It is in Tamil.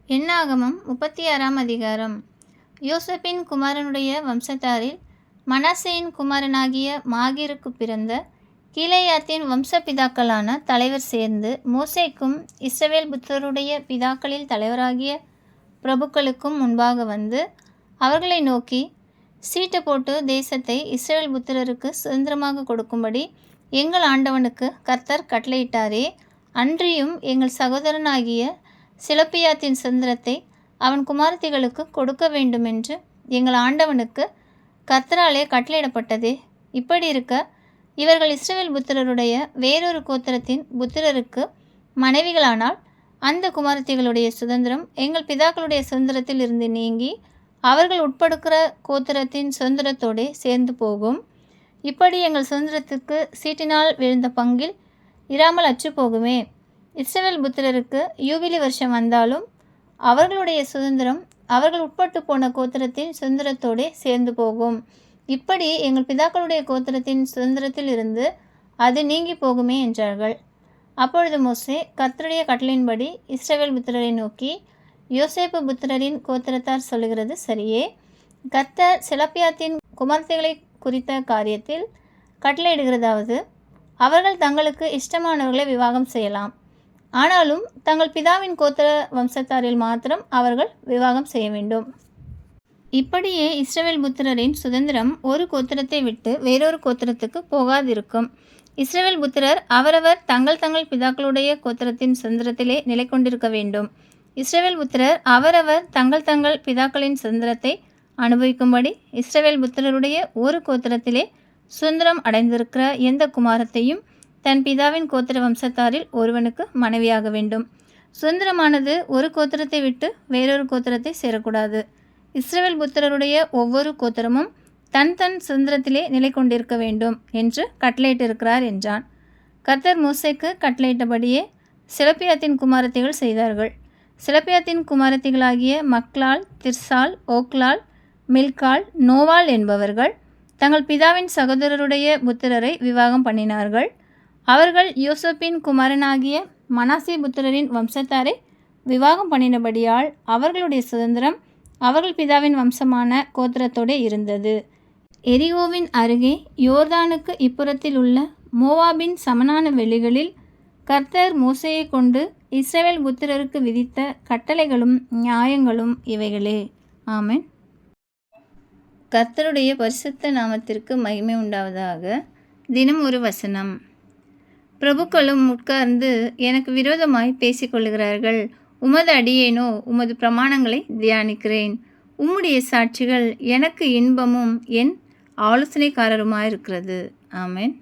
என்னாகமம் 36ஆம் அதிகாரம். யோசேப்பின் குமாரனுடைய வம்சத்தாரில் மனாசேயின் குமாரனாகிய மாகீருக்கு பிறந்த கீலேயாத்தின் வம்சபிதாக்களான தலைவர் சேர்ந்து மோசேக்கும் இஸ்ரவேல் புத்திரருடைய பிதாக்களில் தலைவராகிய பிரபுக்களுக்கும் முன்பாக வந்து அவர்களை நோக்கி, சீட்டு போட்டு தேசத்தை இஸ்ரவேல் புத்திரருக்கு சுதந்திரமாக கொடுக்கும்படி எங்கள் ஆண்டவனுக்கு கர்த்தர் கட்டளையிட்டாரே, அன்றியும் எங்கள் சகோதரனாகிய செலொப்பியாத்தின் சுதந்திரத்தை அவன் குமாரத்திகளுக்கு கொடுக்க வேண்டுமென்று எங்கள் ஆண்டவனுக்கு கர்த்தராலே கட்டளையிடப்பட்டதே. இப்படி இருக்க இவர்கள் இஸ்ரவேல் புத்திரருடைய வேறொரு கோத்திரத்தின் புத்திரருக்கு மனைவிகளானால் அந்த குமாரத்திகளுடைய சுதந்திரம் எங்கள் பிதாக்களுடைய சுதந்திரத்தில் இருந்து நீங்கி அவர்கள் உட்படுக்கிற கோத்திரத்தின் சுதந்திரத்தோடே சேர்ந்து போகும். இப்படி எங்கள் சுதந்திரத்துக்கு சீட்டினால் விழுந்த பங்கில் இராமல் அற்று போகுமே. இஸ்ரவேல் புத்திரருக்கு யூபிலி வருஷம் வந்தாலும் அவர்களுடைய சுதந்திரம் அவர்கள் உட்பட்டு போன கோத்திரத்தின் சுதந்திரத்தோடே சேர்ந்து போகும். இப்படி எங்கள் பிதாக்களுடைய கோத்திரத்தின் சுதந்திரத்தில் இருந்து அது நீங்கி போகுமே என்றார்கள். அப்பொழுது மோசே கர்த்தருடைய கட்டளையின்படி இஸ்ரவேல் புத்திரரை நோக்கி, யோசேப்பு புத்திரரின் கோத்திரத்தார் சொல்லுகிறது சரியே. கர்த்தர் செலொப்பியாத்தின் குமாரத்திகளை குறித்த காரியத்தில் கட்டளையிடுகிறதாவது, அவர்கள் தங்களுக்கு இஷ்டமானவர்களை விவாகம் செய்யலாம். ஆனாலும் தங்கள் பிதாவின் கோத்திர வம்சத்தாரில் மாத்திரம் அவர்கள் விவாகம் செய்ய வேண்டும். இப்படியே இஸ்ரவேல் புத்திரரின் சுதந்திரம் ஒரு கோத்திரத்தை விட்டு வேறொரு கோத்திரத்துக்கு போகாதிருக்கும். இஸ்ரவேல் புத்திரர் அவரவர் தங்கள் பிதாக்களுடைய கோத்திரத்தின் சுதந்திரத்திலே நிலை கொண்டிருக்க வேண்டும். இஸ்ரவேல் புத்திரர் அவரவர் தங்கள் பிதாக்களின் சுதந்திரத்தை அனுபவிக்கும்படி இஸ்ரவேல் புத்திரருடைய ஒரு கோத்திரத்திலே சுதந்திரம் அடைந்திருக்கிற எந்த குமாரத்தையும் தன் பிதாவின் கோத்திர வம்சத்தாரில் ஒருவனுக்கு மனைவியாக வேண்டும். சுதந்திரமானது ஒரு கோத்திரத்தை விட்டு வேறொரு கோத்திரத்தை சேரக்கூடாது. இஸ்ரவேல் புத்திரருடைய ஒவ்வொரு கோத்திரமும் தன் சுதந்திரத்திலே நிலை கொண்டிருக்க வேண்டும் என்று கட்டளையிட்டிருக்கிறார் என்றான். கர்த்தர் மோசேக்கு கட்டளையிட்டபடியே செலொப்பியாத்தின் குமாரத்திகள் செய்தார்கள். செலொப்பியாத்தின் குமாரத்திகளாகிய மக்லாள், திர்சாள், ஓக்லாள், மில்காள், நோவாள் என்பவர்கள் தங்கள் பிதாவின் சகோதரருடைய புத்திரரை விவாகம் பண்ணினார்கள். அவர்கள் யோசேப்பின் குமாரனாகிய மனாசே புத்திரரின் வம்சத்தாரை விவாகம் பண்ணினபடியால் அவர்களுடைய சுதந்திரம் அவர்கள் பிதாவின் வம்சமான கோத்திரத்தோடு இருந்தது. எரிகோவின் அருகே யோர்தானுக்கு இப்புறத்தில் உள்ள மோவாபின் சமனான வெளிகளில் கர்த்தர் மோசேயை கொண்டு இஸ்ரவேல் புத்திரருக்கு விதித்த கட்டளைகளும் நியாயங்களும் இவைகளே. ஆமென். கர்த்தருடைய பரிசுத்த நாமத்திற்கு மகிமை உண்டாவதாக. தினம் ஒரு வசனம். பிரபுக்களும் உட்கார்ந்து எனக்கு விரோதமாய் பேசிக்கொள்ளுகிறார்கள். உமது அடியேனோ உமது பிரமாணங்களை தியானிக்கிறேன். உம்முடைய சாட்சிகள் எனக்கு இன்பமும் என் ஆலோசனைக்காரருமாயிருக்கிறது. ஆமென்.